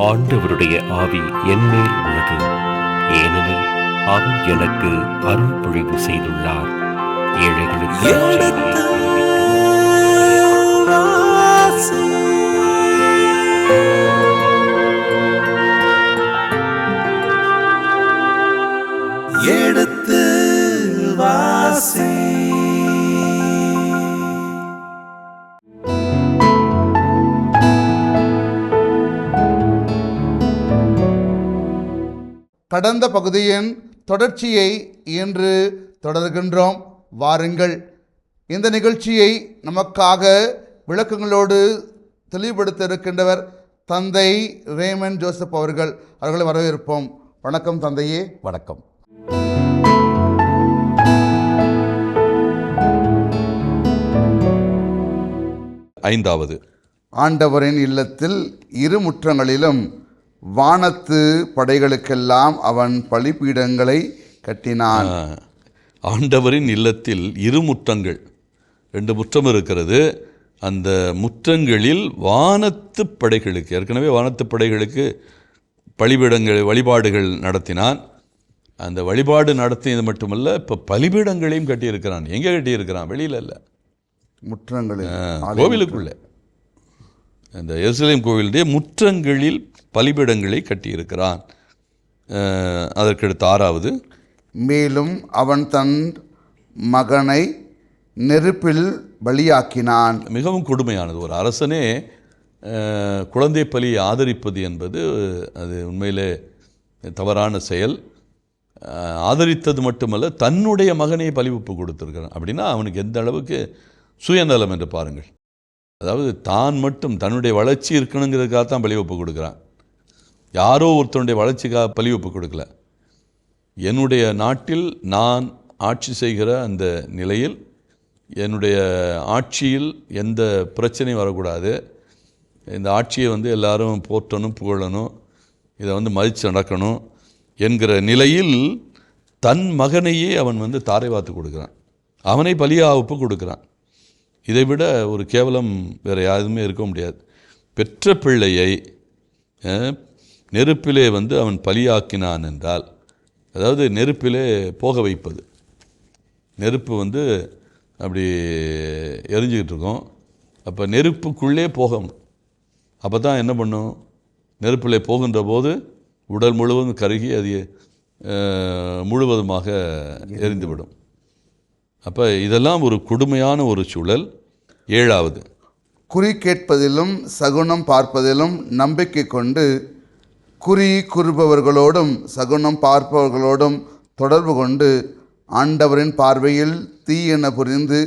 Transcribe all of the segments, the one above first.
ஆண்டவருடைய ஆவி என்மேல் உள்ளது, ஏனெனில் அவர் எனக்கு அருள் பொழிவு செய்துள்ளார். ஏழைகளுக்கு எடுத்து வாசி. கடந்த பகுதியின் தொடர்ச்சியை இன்று தொடர்கின்றோம். வாருங்கள், இந்த நிகழ்ச்சியை நமக்காக விளக்கங்களோடு தெளிவுபடுத்த இருக்கின்றவர் தந்தை ரேமன் ஜோசப் அவர்களை வரவேற்போம். வணக்கம் தந்தையே. வணக்கம். ஐந்தாவது, ஆண்டவரின் இல்லத்தில் இரு முற்றங்களிலும் வானத்து படைகளுக்கெல்லாம் அவன் பலிபீடங்களை கட்டினான். ஆண்டவரின் இல்லத்தில் இரு முற்றங்கள், 2 முற்றம் இருக்கிறது. அந்த முற்றங்களில் வானத்து படைகளுக்கு, ஏற்கனவே வானத்து படைகளுக்கு பலிபீடங்கள் வழிபாடுகள் நடத்தினான். அந்த வழிபாடு நடத்தியது மட்டுமல்ல, இப்போ பலிபீடங்களையும் கட்டியிருக்கிறான். எங்கே கட்டியிருக்கிறான்? வெளியில் இல்லை, முற்றங்களில், கோவிலுக்குள்ளே. இந்த எருசலேம் கோவிலுடைய முற்றங்களில் பலிபீடங்களை கட்டியிருக்கிறான். அதற்கடுத்து 6வது, மேலும் அவன் தன் மகனை நெருப்பில் பலியாக்கினான். மிகவும் கொடுமையானது. ஒரு அரசனே குழந்தை பலியை ஆதரிப்பது என்பது அது உண்மையிலே தவறான செயல். ஆதரித்தது மட்டுமல்ல, தன்னுடைய மகனை பலிவுப்பு கொடுத்துருக்கிறான். அப்படின்னா அவனுக்கு எந்த அளவுக்கு சுயநலம் என்று பாருங்கள். அதாவது தான் மட்டும் தன்னுடைய வளர்ச்சி இருக்கணுங்கிறதுக்காக தான் பலிவப்பு கொடுக்குறான். யாரோ ஒருத்தனுடைய வளர்ச்சிக்காக பலிவப்பு கொடுக்கல. என்னுடைய நாட்டில் நான் ஆட்சி செய்கிற அந்த நிலையில் என்னுடைய ஆட்சியில் எந்த பிரச்சனையும் வரக்கூடாது. இந்த ஆட்சியை எல்லாரும் போற்றணும், புகழணும், இதை மதித்து நடக்கணும் என்கிற நிலையில் தன் மகனையே அவன் தாரை வாத்து கொடுக்குறான். அவனை பலியாவுப்பு கொடுக்குறான். இதைவிட ஒரு கேவலம் வேறு யாருமே இருக்க முடியாது. பெற்ற பிள்ளையை நெருப்பிலே அவன் பலியாக்கினான் என்றால், அதாவது நெருப்பிலே போக வைப்பது. நெருப்பு அப்படி எரிஞ்சிக்கிட்டு இருக்கும். அப்போ நெருப்புக்குள்ளே போகணும். அப்போ தான் என்ன பண்ணும்? நெருப்பிலே போகின்ற போது உடல் முழுவதும் கருகி அது முழுவதுமாக எரிந்துவிடும். அப்போ இதெல்லாம் ஒரு கொடுமையான ஒரு சூழல். 7வது, குறி கேட்பதிலும் சகுனம் பார்ப்பதிலும் நம்பிக்கை கொண்டு குறி கூறுபவர்களோடும் சகுனம் பார்ப்பவர்களோடும் தொடர்பு கொண்டு ஆண்டவரின் பார்வையில் தீயென புரிந்து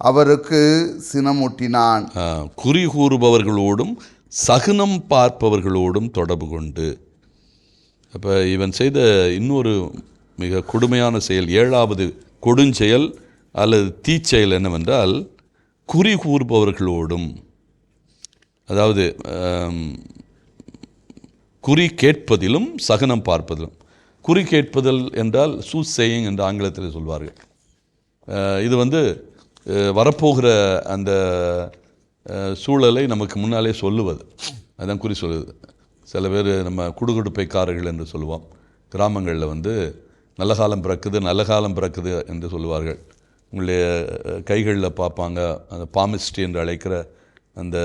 அவருக்கு சினமூட்டினான். குறி கூறுபவர்களோடும் சகுனம் பார்ப்பவர்களோடும் தொடர்பு கொண்டு. அப்போ இவன் செய்த இன்னொரு மிக கொடுமையான செயல், 7வது கொடுஞ்செயல் அல்லது தீச்செயல் என்னவென்றால், குறி கூறுபவர்களோடும், அதாவது குறி கேட்பதிலும் சகுனம் பார்ப்பதிலும். குறி கேட்பதில் என்றால் சூஸ் சேயிங் என்று ஆங்கிலத்தில் சொல்வார்கள். இது வரப்போகிற அந்த சூழலை நமக்கு முன்னாலே சொல்லுவது, அதுதான் குறி சொல்லுவது. சில பேர் நம்ம குடுகுடுப்பைக்காரர்கள் என்று சொல்லுவோம். கிராமங்களில் நல்ல காலம் பிறக்குது, நல்ல காலம் பிறக்குது என்று சொல்லுவார்கள். உங்களுடைய கைகளில் பார்ப்பாங்க, அந்த பாமிஸ்ட்ரி என்று அழைக்கிற அந்த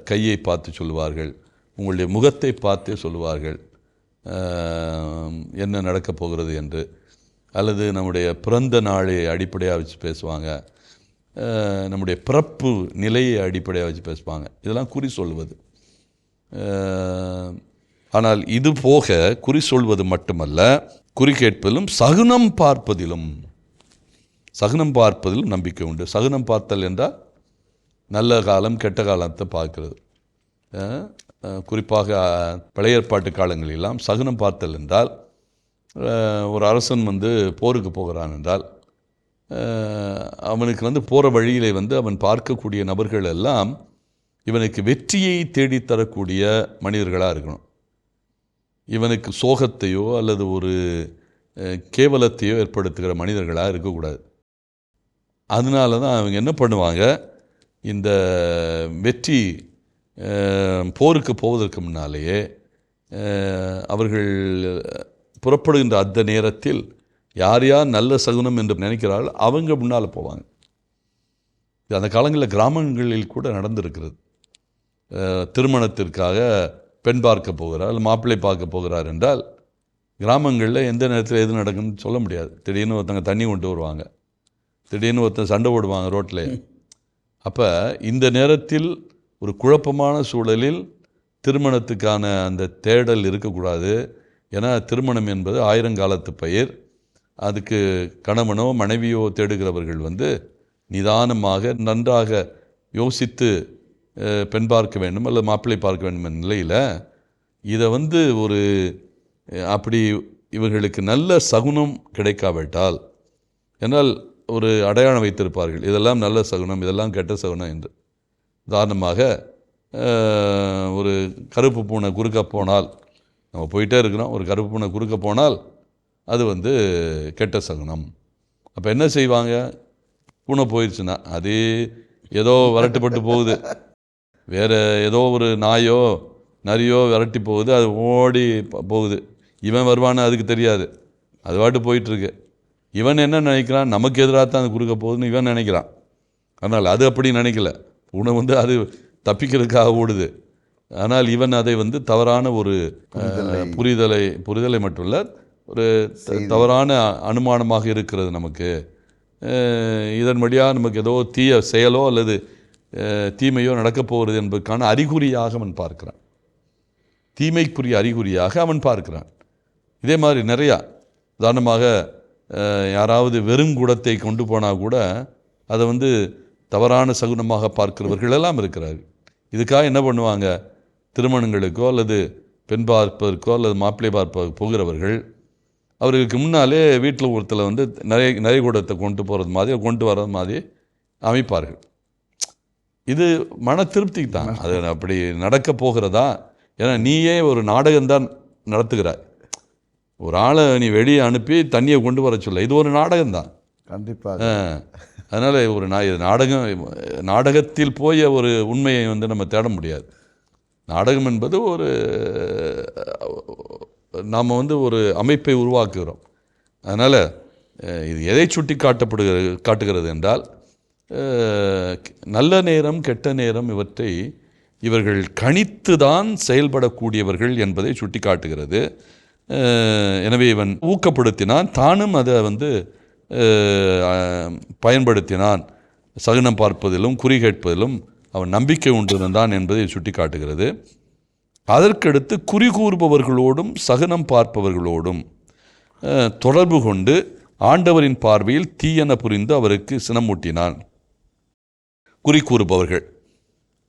கையை பார்த்து சொல்லுவார்கள். உங்களுடைய முகத்தை பார்த்தே சொல்லுவார்கள் என்ன நடக்கப் போகிறது என்று. அல்லது நம்முடைய பிறந்த நாளை அடிப்படையாக வச்சு பேசுவாங்க, நம்முடைய பிறப்பு நிலையை அடிப்படையாக வச்சு பேசுவாங்க. இதெல்லாம் குறி சொல்வது. ஆனால் இது போக குறி சொல்வது மட்டுமல்ல, குறி கேட்பதிலும் சகுனம் பார்ப்பதிலும் நம்பிக்கை உண்டு. சகுனம் பார்த்தல் என்றால் நல்ல காலம் கெட்ட காலத்தை பார்க்கிறது. குறிப்பாக பழைய ஏற்பாட்டு காலங்களெல்லாம் சகுனம் பார்த்தல் என்றால், ஒரு அரசன் போருக்கு போகிறான் என்றால் அவனுக்கு போகிற வழியிலே அவன் பார்க்கக்கூடிய நபர்கள் எல்லாம் இவனுக்கு வெற்றியை தேடித்தரக்கூடிய மனிதர்களாக இருக்கணும். இவனுக்கு சோகத்தையோ அல்லது ஒரு கேவலத்தையோ ஏற்படுத்துகிற மனிதர்களாக இருக்கக்கூடாது. அதனால தான் அவங்க என்ன பண்ணுவாங்க, இந்த வெற்றி போருக்கு போவதற்கு முன்னாலேயே அவர்கள் புறப்படுகின்ற அந்த நேரத்தில் யார் யார் நல்ல சகுனம் என்று நினைக்கிறார்கள் அவங்க முன்னால் போவாங்க. இது அந்த காலங்களில் கிராமங்களில் கூட நடந்திருக்கிறது. திருமணத்திற்காக பெண் பார்க்க போகிறார், மாப்பிள்ளை பார்க்க போகிறார் என்றால் கிராமங்களில் எந்த நேரத்தில் எது நடக்குன்னு சொல்ல முடியாது. திடீர்னு ஒருத்தங்க தண்ணி கொண்டு வருவாங்க, திடீர்னு ஒருத்தங்க சண்டை போடுவாங்க ரோட்டில். அப்போ இந்த நேரத்தில் ஒரு குழப்பமான சூழலில் திருமணத்துக்கான அந்த தேடல் இருக்கக்கூடாது. ஏன்னா திருமணம் என்பது ஆயிரங்காலத்து பயிர். அதுக்கு கணவனோ மனைவியோ தேடுகிறவர்கள் நிதானமாக நன்றாக யோசித்து பெண் பார்க்க வேண்டும் அல்லது மாப்பிள்ளை பார்க்க வேண்டும் என்ற நிலையில் இதை ஒரு அப்படி இவர்களுக்கு நல்ல சகுனம் கிடைக்காவிட்டால், என்னால் ஒரு அடையாளம் வைத்திருப்பார்கள், இதெல்லாம் நல்ல சகுனம், இதெல்லாம் கெட்ட சகுனம் என்று. உதாரணமாக ஒரு கருப்பு பூனை குறுக்க போனால், நம்ம போயிட்டே இருக்கிறோம், ஒரு கருப்பு பூனை குறுக்க போனால் அது கெட்ட சகுனம். அப்போ என்ன செய்வாங்க? பூனை போயிடுச்சுன்னா அது ஏதோ விரட்டுப்பட்டு போகுது, வேறு ஏதோ ஒரு நாயோ நரியோ விரட்டி போகுது, அது ஓடி போகுது. இவன் வருவான்னு அதுக்கு தெரியாது, அது பாட்டு போயிட்டுருக்கு. இவன் என்ன நினைக்கிறான்? நமக்கு எதிராக தான் அது குறுக்க போகுதுன்னு இவன் நினைக்கிறான். அதனால் அது அப்படி நினைக்கல, பூனை அது தப்பிக்கிறதுக்காக ஓடுது. ஆனால் இவன் அதை தவறான ஒரு புரிதலை மட்டும் இல்லை, ஒரு தவறான அனுமானமாக இருக்கிறது நமக்கு. இதன் வழியாக நமக்கு ஏதோ தீய செயலோ அல்லது தீமையோ நடக்கப் போகிறது என்பதற்கான அறிகுறியாக அவன் பார்க்கிறான், தீமைக்குரிய அறிகுறியாக அவன் பார்க்கிறான். இதே மாதிரி நிறையா, உதாரணமாக யாராவது வெறும் குடத்தை கொண்டு போனால் கூட அதை தவறான சகுனமாக பார்க்கிறவர்கள் எல்லாம் இருக்கிறார்கள். இதுக்காக என்ன பண்ணுவாங்க? திருமணங்களுக்கோ அல்லது பெண் பார்ப்பதற்கோ அல்லது மாப்பிள்ளை பார்ப்பதற்கு போகிறவர்கள் அவர்களுக்கு முன்னாலே வீட்டில் ஒருத்தர் நிறைய கூடத்தை கொண்டு போகிறது மாதிரி கொண்டு வர்றது மாதிரி அமைப்பார்கள். இது மன திருப்திக்கு தான், அது அப்படி நடக்க போகிறதா? ஏன்னா நீயே ஒரு நாடகம்தான் நடத்துகிறாய். ஒரு ஆளை நீ வெளியே அனுப்பி தண்ணியை கொண்டு வர சொல்ல, இது ஒரு நாடகம்தான் கண்டிப்பாக. அதனால் ஒரு நாடகத்தில் போய் ஒரு உண்மையை நம்ம தேட முடியாது. நாடகம் என்பது ஒரு நாம் ஒரு அமைப்பை உருவாக்குகிறோம். அதனால் இது எதை சுட்டி காட்டுகிறது என்றால், நல்ல நேரம் கெட்ட நேரம் இவற்றை இவர்கள் கணித்து தான் செயல்படக்கூடியவர்கள் என்பதை சுட்டி காட்டுகிறது. எனவே இவன் ஊக்கப்படுத்தினான், தானும் அதை பயன்படுத்தினான். சகுனம் பார்ப்பதிலும் குறி கேட்பதிலும் அவன் நம்பிக்கை உண்டிருந்தான் என்பதை சுட்டி காட்டுகிறது. அதற்கடுத்து குறி கூறுபவர்களோடும் சகுனம் பார்ப்பவர்களோடும் தொடர்பு கொண்டு ஆண்டவரின் பார்வையில் தீயென புரிந்து அவருக்கு சினமூட்டினான். குறி கூறுபவர்கள்,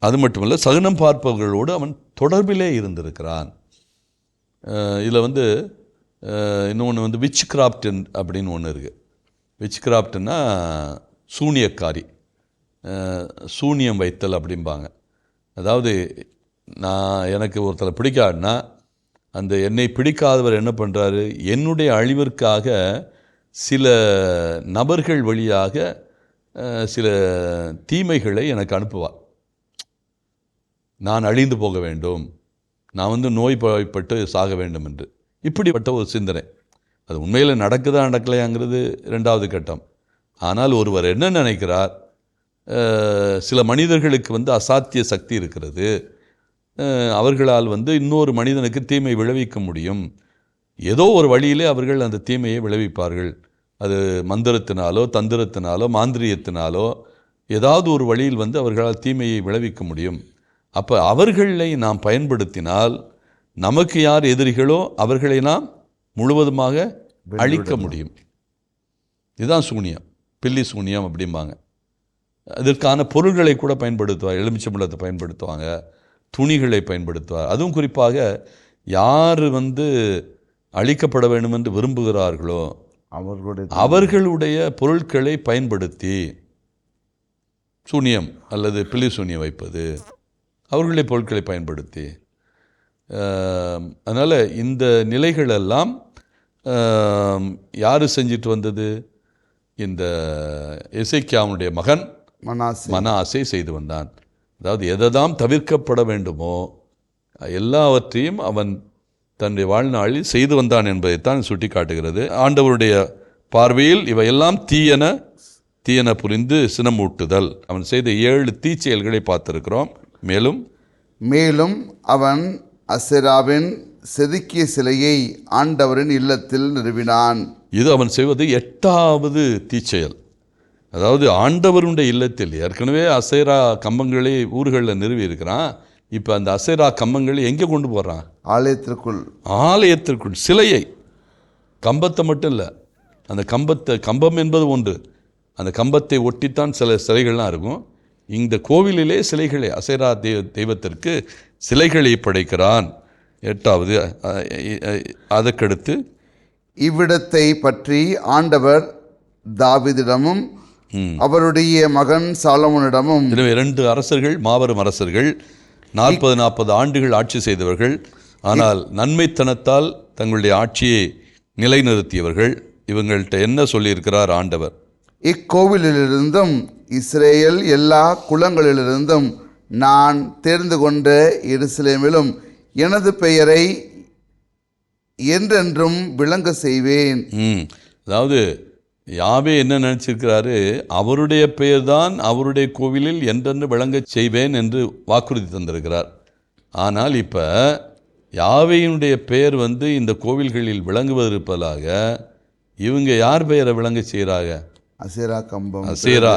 அது மட்டுமல்ல, சகுனம் பார்ப்பவர்களோடு அவன் தொடர்பிலே இருந்திருக்கிறான். இதில் இன்னொன்று விச் கிராஃப்ட் அப்படின்னு ஒன்று இருக்குது. விச் கிராஃப்ட்னா சூனியக்காரி, சூனியம் வைத்தல் அப்படிம்பாங்க. அதாவது எனக்கு ஒருத்தரை பிடிக்காதுன்னா அந்த என்னை பிடிக்காதவர் என்ன பண்ணுறாரு? என்னுடைய அழிவிற்காக சில நபர்கள் வழியாக சில தீமைகளை எனக்கு அனுப்புவார். நான் அழிந்து போக வேண்டும், நான் நோய்வாய்ப்பட்டு சாக வேண்டும் என்று, இப்படிப்பட்ட ஒரு சிந்தனை. அது உண்மையில் நடக்குதா நடக்கலையாங்கிறது ரெண்டாவது கட்டம். ஆனால் ஒருவர் என்ன நினைக்கிறார்? சில மனிதர்களுக்கு அசாத்திய சக்தி இருக்கிறது, அவர்களால் இன்னொரு மனிதனுக்கு தீமை விளைவிக்க முடியும், ஏதோ ஒரு வழியிலே அவர்கள் அந்த தீமையை விளைவிப்பார்கள். அது மந்திரத்தினாலோ தந்திரத்தினாலோ மாந்திரியத்தினாலோ ஏதாவது ஒரு வழியில் அவர்களால் தீமையை விளைவிக்க முடியும். அப்போ அவர்களை நாம் பயன்படுத்தினால் நமக்கு யார் எதிரிகளோ அவர்களை நாம் முழுவதுமாக அழிக்க முடியும். இதுதான் சூனியம், பில்லி சூனியம் அப்படிம்பாங்க. அதற்கான பொருள்களை கூட பயன்படுத்துவாங்க, எலுமிச்சம்பழத்தை பயன்படுத்துவாங்க, துணிகளை பயன்படுத்துவார். அதுவும் குறிப்பாக யார் அழிக்கப்பட வேண்டும் என்று விரும்புகிறார்களோ அவர்களுடைய பொருட்களை பயன்படுத்தி சூனியம் அல்லது பில்லி சூனியம் வைப்பது, அவர்களுடைய பொருட்களை பயன்படுத்தி. அதனால் இந்த நிலைகளெல்லாம் யார் செஞ்சிட்டு வந்தது? இந்த எசேக்கியாவுடைய மகன் மனாசே செய்து வந்தான். அதாவது எதைதான் தவிர்க்கப்பட வேண்டுமோ எல்லாவற்றையும் அவன் தன்னுடைய வாழ்நாளில் செய்து வந்தான் என்பதைத்தான் சுட்டி காட்டுகிறது. ஆண்டவருடைய பார்வையில் இவையெல்லாம் தீயன புரிந்து சினமூட்டுதல். அவன் செய்த 7 தீச்செயல்களை பார்த்திருக்கிறோம். மேலும் அவன் அசெராவின் செதுக்கிய சிலையை ஆண்டவரின் இல்லத்தில் நிறுவினான். இது அவன் செய்வது 8வது தீச்செயல். அதாவது ஆண்டவருடைய இல்லத்தில் ஏற்கனவே அசேரா கம்பங்களை ஊர்களில் நிறுவி இருக்கிறான். இப்போ அந்த அசேரா கம்பங்களை எங்கே கொண்டு போகிறான்? ஆலயத்திற்குள் சிலையை, கம்பத்தை மட்டும் இல்லை, அந்த கம்பம் என்பது ஒன்று, அந்த கம்பத்தை ஒட்டித்தான் சில சிலைகள்லாம் இருக்கும். இந்த கோவிலிலே சிலைகளை, அசேரா தெய்வத்திற்கு சிலைகளை படைக்கிறான். 8வது. அதற்கடுத்து இவ்விடத்தை பற்றி ஆண்டவர் தாவீதிடமும் அவருடைய மகன் சாலமோனிடமும். 2 அரசர்கள், மாபெரும் அரசர்கள், 40 ஆண்டுகள் ஆட்சி செய்தவர்கள். ஆனால் நன்மைத்தனத்தால் தங்களுடைய ஆட்சியை நிலைநிறுத்தியவர்கள். இவங்கள்ட்ட என்ன சொல்லியிருக்கிறார் ஆண்டவர்? இக்கோவிலிலிருந்தும் இஸ்ரேல் எல்லா குலங்களிலிருந்தும் நான் தேர்ந்து கொண்ட எருசலேமிலும் எனது பெயரை என்றென்றும் விளங்க செய்வேன். அதாவது யாவே என்ன நினைச்சிருக்கிறாரு? அவருடைய பெயர் தான் அவருடைய கோவிலில் என்றென்று விளங்க செய்வேன் என்று வாக்குறுதி தந்திருக்கிறார். ஆனால் இப்போ யாவேயினுடைய பெயர் இந்த கோவில்களில் விளங்குவதற்காக இவங்க யார் பெயரை விளங்க செய்கிறாங்க? அசேரா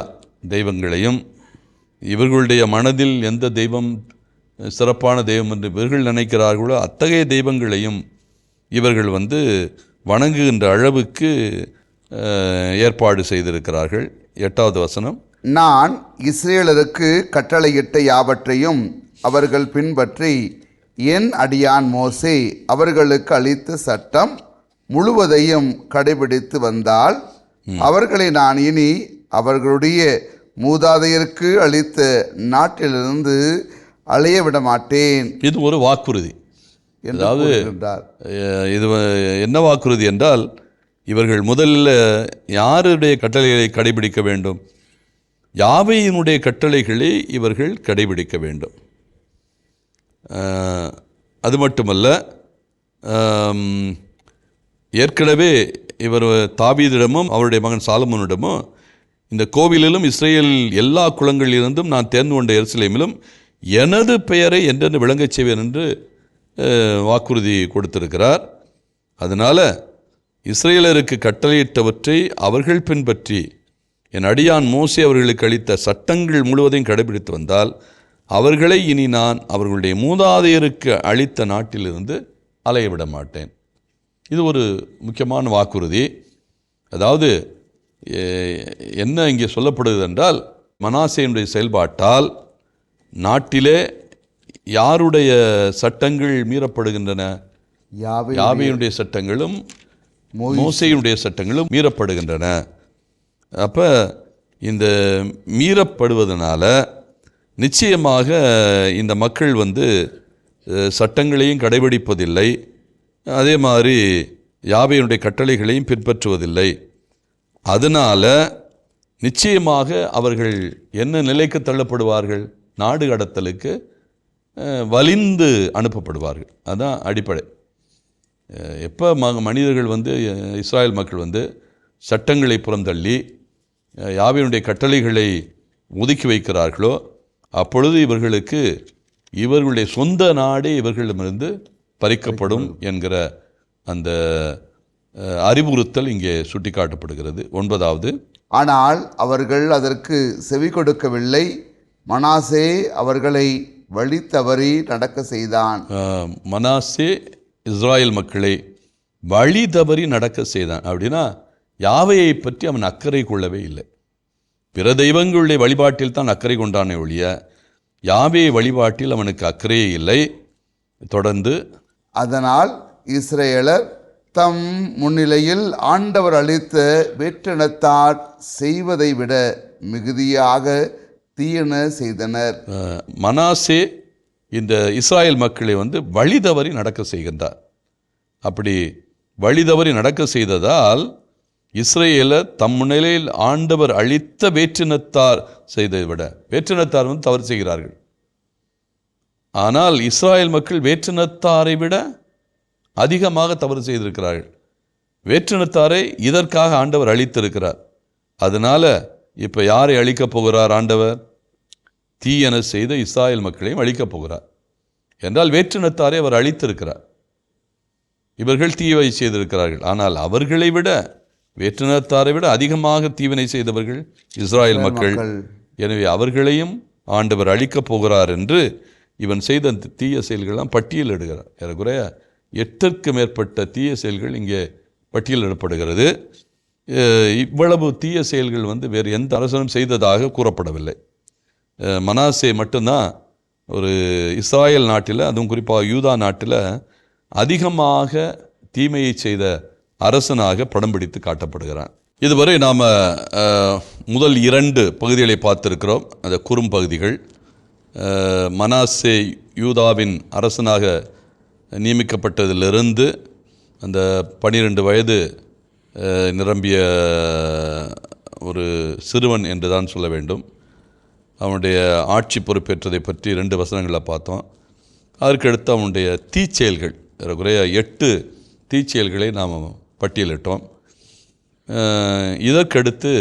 தெய்வங்களையும். இவர்களுடைய மனதில் எந்த தெய்வம் சிறப்பான தெய்வம் என்று இவர்கள் நினைக்கிறார்களோ அத்தகைய தெய்வங்களையும் இவர்கள் வணங்குகின்ற அளவுக்கு ஏற்பாடு செய்திருக்கிறார்கள். 8வது வசனம். நான் இஸ்ரேலருக்கு கட்டளையிட்ட யாவற்றையும் அவர்கள் பின்பற்றி என் அடியான் மோசே அவர்களுக்கு அளித்த சட்டம் முழுவதையும் கடைபிடித்து வந்தால் அவர்களை நான் இனி அவர்களுடைய மூதாதையருக்கு அளித்த நாட்டிலிருந்து அலைய விட மாட்டேன். இது ஒரு வாக்குறுதி. அதாவது இது என்ன வாக்குறுதி என்றால், இவர்கள் முதல்ல யாருடைய கட்டளைகளை கடைபிடிக்க வேண்டும்? யாவேயினுடைய கட்டளைகளை இவர்கள் கடைபிடிக்க வேண்டும். அது மட்டுமல்ல, ஏற்கனவே இவர் தாவீதிடமும் அவருடைய மகன் சாலமோனிடமும் இந்த கோவிலிலும் இஸ்ரேல் எல்லா குலங்களிலிருந்தும் நான் தேர்ந்து கொண்ட எருசலேமிலும் எனது பெயரை என்றென்று விளங்கச் செய்வேன் என்று வாக்குறுதி கொடுத்திருக்கிறார். அதனால் இஸ்ரேலருக்கு கட்டளையிட்டவற்றை அவர்கள் பின்பற்றி என் அடியான் மோசே அவர்களுக்கு அளித்த சட்டங்கள் முழுவதையும் கடைபிடித்து வந்தால் அவர்களை இனி நான் அவர்களுடைய மூதாதையருக்கு அளித்த நாட்டிலிருந்து அலையவிட மாட்டேன். இது ஒரு முக்கியமான வாக்குறுதி. அதாவது என்ன இங்கே சொல்லப்படுகிறது என்றால், மனாசேயினுடைய செயல்பாட்டால் நாட்டிலே யாருடைய சட்டங்கள் மீறப்படுகின்றன? யாவேயினுடைய சட்டங்களும் மோசேயினுடைய சட்டங்களும் மீறப்படுகின்றன. அப்போ இந்த மீறப்படுவதனால நிச்சயமாக இந்த மக்கள் சட்டங்களையும் கடைபிடிப்பதில்லை, அதே மாதிரி யாவேயினுடைய கட்டளைகளையும் பின்பற்றுவதில்லை. அதனால் நிச்சயமாக அவர்கள் என்ன நிலைக்கு தள்ளப்படுவார்கள்? நாடு கடத்தலுக்கு வலிந்து அனுப்பப்படுவார்கள். அதுதான் அடிப்படை. எப்போ மனிதர்கள் இஸ்ராயல் மக்கள் சட்டங்களை புறந்தள்ளி யாவேயினுடைய கட்டளைகளை ஒதுக்கி வைக்கிறார்களோ அப்பொழுது இவர்களுடைய சொந்த நாடே இவர்களிடமிருந்து பறிக்கப்படும் என்கிற அந்த அறிவுறுத்தல் இங்கே சுட்டிக்காட்டப்படுகிறது. 9வது. ஆனால் அவர்கள் அதற்கு செவி கொடுக்கவில்லை. மனாசே அவர்களை வழி தவறி நடக்க செய்தான். மனாசே இஸ்ராயல் மக்களை வழி தவறி நடக்க செய்தான். அப்படின்னா யாவையை பற்றி அவன் அக்கறை கொள்ளவே இல்லை. பிற தெய்வங்களுடைய வழிபாட்டில் தான் அக்கறை கொண்டானே ஒழிய யாவே வழிபாட்டில் அவனுக்கு அக்கறையே இல்லை. தொடர்ந்து, அதனால் இஸ்ரேலர் தம் முன்னிலையில் ஆண்டவர் அளித்த வேற்றினத்தார் செய்வதை விட மிகுதியாக தீயன செய்தனர். மனாசே இந்த இஸ்ராயல் மக்களை வழி தவறி நடக்க செய்கின்றார். அப்படி வழி தவறி நடக்க செய்ததால் இஸ்ரேலர் தம் முன்னிலையில் ஆண்டவர் அளித்த வேற்றினத்தார் செய்ததை விட, வேற்றினத்தார் தவறு செய்கிறார்கள். ஆனால் இஸ்ராயல் மக்கள் வேற்றினத்தாரை விட அதிகமாக தவறு செய்திருக்கிறார்கள். வேற்றினத்தாரை இதற்காக ஆண்டவர் அழித்திருக்கிறார். அதனால் இப்போ யாரை அழிக்கப் போகிறார் ஆண்டவர்? தீயன செய்த இஸ்ராயேல் மக்களையும் அழிக்கப் போகிறார். என்றால் வேற்றினத்தாரை அவர் அழித்திருக்கிறார். இவர்கள் தீவை செய்திருக்கிறார்கள். ஆனால் அவர்களை விட, வேற்றினத்தாரை விட அதிகமாக தீவினை செய்தவர்கள் இஸ்ராயேல் மக்கள். எனவே அவர்களையும் ஆண்டவர் அழிக்கப் போகிறார் என்று இவன் செய்த அந்த தீய செயல்கள்லாம் பட்டியலிடுகிறார். ஏறக்குறைய 8க்கு மேற்பட்ட தீய செயல்கள் இங்கே பட்டியலிடப்படுகிறது. இவ்வளவு தீய செயல்கள் வேறு எந்த அரசனும் செய்ததாக கூறப்படவில்லை. மனாசே மட்டும்தான் ஒரு இஸ்ராயேல் நாட்டில், அதுவும் குறிப்பாக யூதா நாட்டில் அதிகமாக தீமையை செய்த அரசனாக படம் பிடித்து காட்டப்படுகிறான். இதுவரை நாம் முதல் 2 பகுதிகளை பார்த்திருக்கிறோம். அந்த குறும்பகுதிகள். மனாசே யூதாவின் அரசனாக நியமிக்கப்பட்டதிலிருந்து அந்த 12 வயது நிரம்பிய ஒரு சிறுவன் என்று தான் சொல்ல வேண்டும், அவனுடைய ஆட்சி பொறுப்பேற்றதை பற்றி 2 வசனங்களில் பார்த்தோம். அதற்கடுத்து அவனுடைய தீச்செயல்கள், குறைய 8 தீச்செயல்களை நாம் பட்டியலிட்டோம். இதற்கடுத்து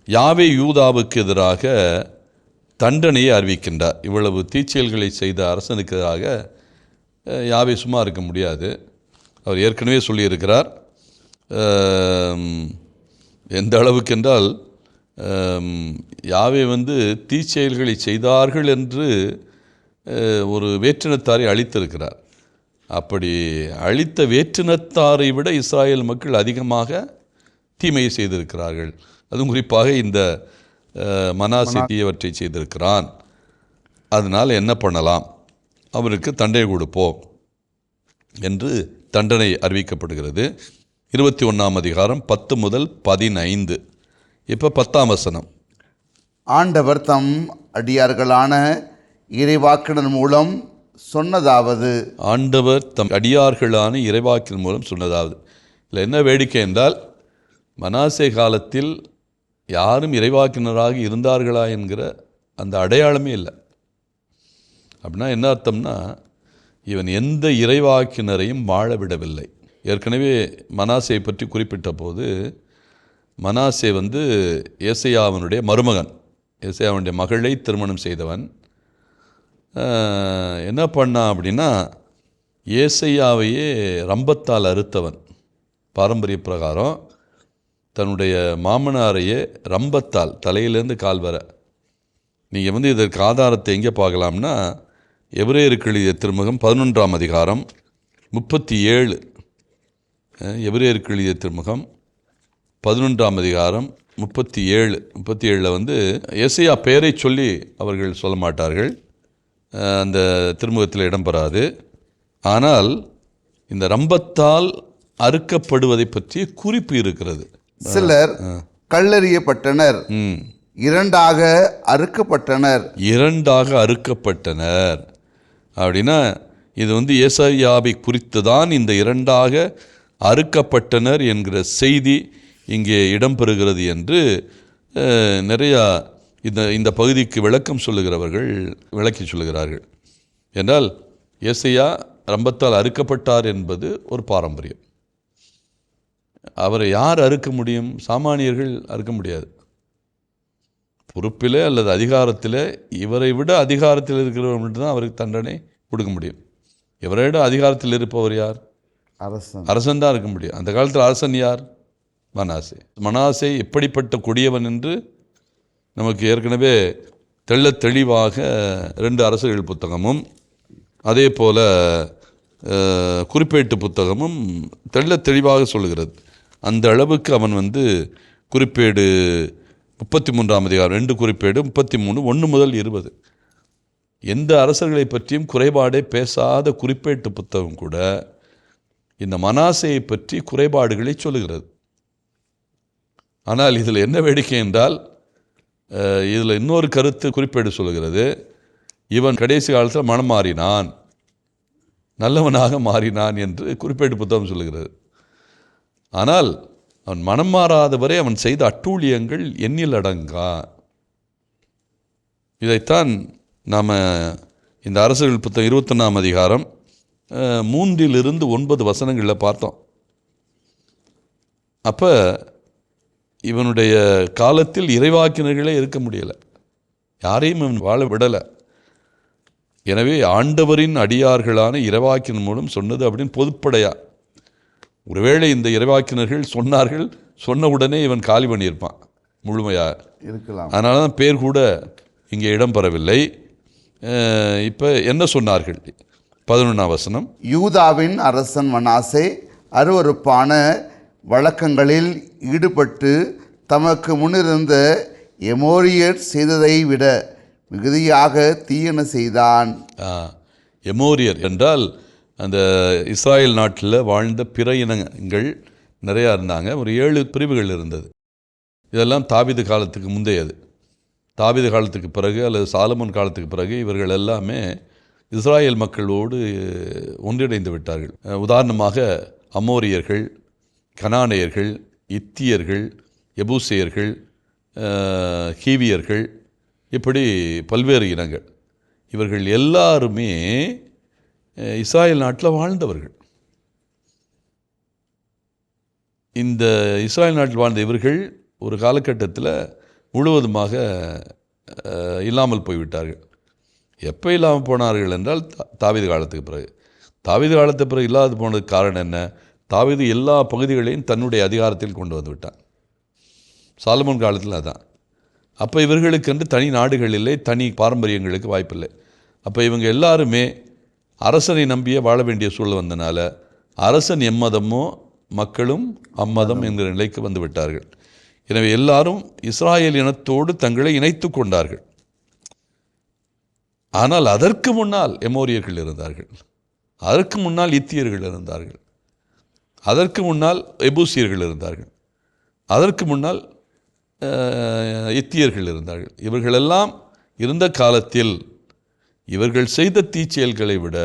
யாவே யூதாவுக்கு எதிராக தண்டனையை அறிவிக்கின்றார். இவ்வளவு தீச்செயல்களை செய்த அரசனுக்கு எதிராக யாவே சும்மா இருக்க முடியாது. அவர் ஏற்கனவே சொல்லியிருக்கிறார். எந்த அளவுக்கு என்றால், யாவே தீச்செயல்களை செய்தார்கள் என்று ஒரு வேற்றினத்தாரை அழித்திருக்கிறார். அப்படி அழித்த வேற்றினத்தாரை விட இஸ்ராயேல் மக்கள் அதிகமாக தீமையை செய்திருக்கிறார்கள். அதுவும் குறிப்பாக இந்த மனாசே தீயவற்றை செய்திருக்கிறான். அதனால் என்ன பண்ணலாம்? அவருக்கு தண்டனை கொடுப்போம் என்று தண்டனை அறிவிக்கப்படுகிறது. 21ஆம் அதிகாரம் 10 முதல் 15. இப்போ 10ஆம் வசனம். ஆண்டவர் தம் அடியார்களான இறைவாக்கினர் மூலம் சொன்னதாவது. ஆண்டவர் தம் அடியார்களான இறைவாக்கின் மூலம் சொன்னதாவது. இல்லை, என்ன வேடிக்கை என்றால், மனாசே காலத்தில் யாரும் இறைவாக்கினராக இருந்தார்களா என்கிற அந்த அடையாளமே இல்லை. அப்படின்னா என்ன அர்த்தம்னா, இவன் எந்த இறைவாக்கினரையும் வாழ விடவில்லை. ஏற்கனவே மனாசே பற்றி குறிப்பிட்ட போது, மனாசே ஏசையாவினுடைய மருமகன், ஏசையாவுடைய மகளை திருமணம் செய்தவன். என்ன பண்ணான் அப்படின்னா, ஏசையாவையே ரம்பத்தால் அறுத்தவன். பாரம்பரிய பிரகாரம் தன்னுடைய மாமனாரையே ரம்பத்தால், தலையிலேருந்து கால் வர. நீங்கள் இதற்கு ஆதாரத்தை எங்கே பார்க்கலாம்னா, எபிரேயருக்கு எழுதிய திருமுகம் 11ஆம் அதிகாரம் 37. எபிரேயருக்கு எழுதிய திருமுகம் 11ஆம் அதிகாரம் 37 ஏசையா பெயரை சொல்லி அவர்கள் சொல்ல மாட்டார்கள், அந்த திருமுகத்தில் இடம்பெறாது. ஆனால் இந்த ரம்பத்தால் அறுக்கப்படுவதை பற்றி குறிப்பு இருக்கிறது. சிலர் கல்லெறியப்பட்டனர், 2ஆக அறுக்கப்பட்டனர். 2ஆக அறுக்கப்பட்டனர் அப்படின்னா, இது ஏசாயாவை குறித்து தான் இந்த 2ஆக அறுக்கப்பட்டனர் என்கிற செய்தி இங்கே இடம்பெறுகிறது என்று நிறையா இந்த பகுதிக்கு விளக்கம் சொல்லுகிறவர்கள் விளக்கி சொல்லுகிறார்கள். என்றால் ஏசையா ரம்பத்தால் அறுக்கப்பட்டார் என்பது ஒரு பாரம்பரியம். அவரை யார் அறுக்க முடியும்? சாமானியர்கள் அறுக்க முடியாது. பொறுப்பிலே அல்லது அதிகாரத்தில் இவரை விட அதிகாரத்தில் இருக்கிறவர் மட்டும்தான் அவருக்கு தண்டனை கொடுக்க முடியும். இவரை விட அதிகாரத்தில் இருப்பவர் யார்? அரசன் தான் இருக்க முடியும். அந்த காலத்தில் அரசன் யார்? மனாசே. மனாசே எப்படிப்பட்ட கொடியவன் என்று நமக்கு ஏற்கனவே தெள்ளத் தெளிவாக 2 அரசர்கள் புத்தகமும் அதே போல் குறிப்பேட்டு புத்தகமும் தெள்ளத் தெளிவாக சொல்லுகிறது. அந்த அளவுக்கு அவன் குறிப்பேடு 33ஆம் அதிகாரம் 2 குறிப்பேடு 33 1 முதல் 20 எந்த அரசர்களை பற்றியும் குறைபாடே பேசாத குறிப்பேட்டு புத்தகம் கூட இந்த மனாசேயை பற்றி குறைபாடுகளை சொல்லுகிறது. ஆனால் இதில் என்ன வேடிக்கை என்றால், இதில் இன்னொரு கருத்து குறிப்பேடு சொல்லுகிறது, இவன் கடைசி காலத்தில் மனம் மாறினான், நல்லவனாக மாறினான் என்று குறிப்பேட்டு புத்தகம் சொல்லுகிறது. ஆனால் அவன் மனம் மாறாதவரை அவன் செய்த அட்டூழியங்கள் எண்ணில் அடங்கா. இதைத்தான் நாம் இந்த அரசர்கள் புத்தகம் 21ஆம் அதிகாரம் 3 to 9 வசனங்களில் பார்த்தோம். அப்போ இவனுடைய காலத்தில் இறைவாக்கினர்களே இருக்க முடியலை, யாரையும் இவன் வாழ விடலை. எனவே ஆண்டவரின் அடியார்களான இறைவாக்கினர் மூலம் சொன்னது அப்படின்னு பொதுப்படையா. ஒருவேளை இந்த இறைவாக்கினர்கள் சொன்னார்கள், சொன்ன உடனே இவன் காலி பண்ணியிருப்பான் முழுமையாக இருக்கலாம். அதனால தான் பேர் கூட இங்கே இடம்பெறவில்லை. இப்போ என்ன சொன்னார்கள்? 11ஆம் வசனம். யூதாவின் அரசன் மனாசே அருவருப்பான வழக்கங்களில் ஈடுபட்டு தமக்கு முன்னிருந்த எமோரியர் செய்ததை விட மிகுதியாக தீயன செய்தான். எமோரியர் என்றால் அந்த இஸ்ராயல் நாட்டில் வாழ்ந்த பிற இனங்கள் நிறையா இருந்தாங்க. ஒரு 7 பிரிவுகள் இருந்தது. இதெல்லாம் தாவீது காலத்துக்கு முந்தையது. தாவீது காலத்துக்கு பிறகு அல்லது சாலமோன் காலத்துக்கு பிறகு இவர்கள் எல்லாமே இஸ்ராயல் மக்களோடு ஒன்றிணைந்து விட்டார்கள். உதாரணமாக அமோரியர்கள், கனானேயர்கள், இத்தியர்கள், எபூசியர்கள், ஹீவியர்கள், இப்படி பல்வேறு இனங்கள். இவர்கள் எல்லாருமே இஸ்ராயல் நாட்டில் வாழ்ந்தவர்கள். இந்த இஸ்ராயல் நாட்டில் வாழ்ந்த இவர்கள் ஒரு காலகட்டத்தில் முழுவதுமாக இல்லாமல் போய்விட்டார்கள். எப்போ இல்லாமல் போனார்கள் என்றால் தாவீது காலத்துக்கு பிறகு. தாவீது காலத்துக்கு பிறகு இல்லாது போனதுக்கு காரணம் என்ன? தாவீது எல்லா பகுதிகளையும் தன்னுடைய அதிகாரத்தில் கொண்டு வந்து விட்டான். சாலமோன் காலத்தில் அதான். அப்போ இவர்களுக்கென்று தனி நாடுகள் இல்லை, தனி பாரம்பரியங்களுக்கு வாய்ப்பில்லை. அப்போ இவங்க எல்லாருமே அரசனை நம்பியே வாழ வேண்டிய சூழல் வந்தனால அரசன் எம்மதமோ மக்களும் அம்மதம் என்கிற நிலைக்கு வந்து விட்டார்கள். எனவே எல்லாரும் இஸ்ராயேல் இனத்தோடு தங்களை இணைத்து கொண்டார்கள். ஆனால் அதற்கு முன்னால் எமோரியர்கள் இருந்தார்கள், அதற்கு முன்னால் இத்தியர்கள் இருந்தார்கள், அதற்கு முன்னால் எபூசியர்கள் இருந்தார்கள், அதற்கு முன்னால் இத்தியர்கள் இருந்தார்கள். இவர்களெல்லாம் இருந்த காலத்தில் இவர்கள் செய்த தீச்செயல்களை விட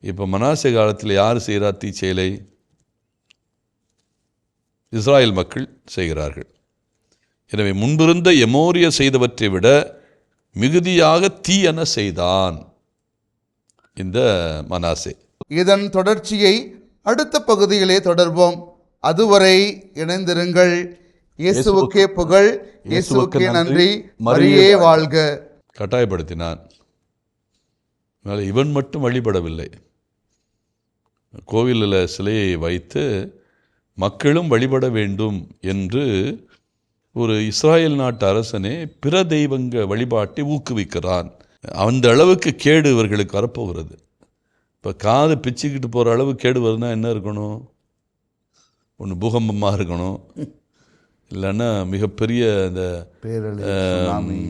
இப்போ மனாசே காலத்தில் யார் செய்கிறா தீச்செயலை? இஸ்ராயல் மக்கள் செய்கிறார்கள். எனவே முன்பிருந்த எமோரிய செய்தவற்றை விட மிகுதியாக தீயன செய்தான் இந்த மனாசே. இதன் தொடர்ச்சியை அடுத்த பகுதியிலே தொடர்வோம். அதுவரை இணைந்திருங்கள். இயேசுவுக்கே புகழ், இயேசுவுக்கே நன்றி, மரியே வாழ்க. கட்டாயப்படுத்தினான். அதனால் இவன் மட்டும் வழிபடவில்லை. கோவிலில் சிலையை வைத்து மக்களும் வழிபட வேண்டும் என்று ஒரு இஸ்ராயல் நாட்டு அரசனே பிற தெய்வங்க வழிபாட்டை ஊக்குவிக்கிறான். அந்த அளவுக்கு கேடு இவர்களுக்கு வரப்போகிறது. இப்போ காது பிச்சுக்கிட்டு போகிற அளவு கேடு வருதுன்னா என்ன இருக்கணும்? ஒன்று பூகம்பமாக இருக்கணும், இல்லைன்னா மிகப்பெரிய இந்த பேரழிவு, சுனாமி.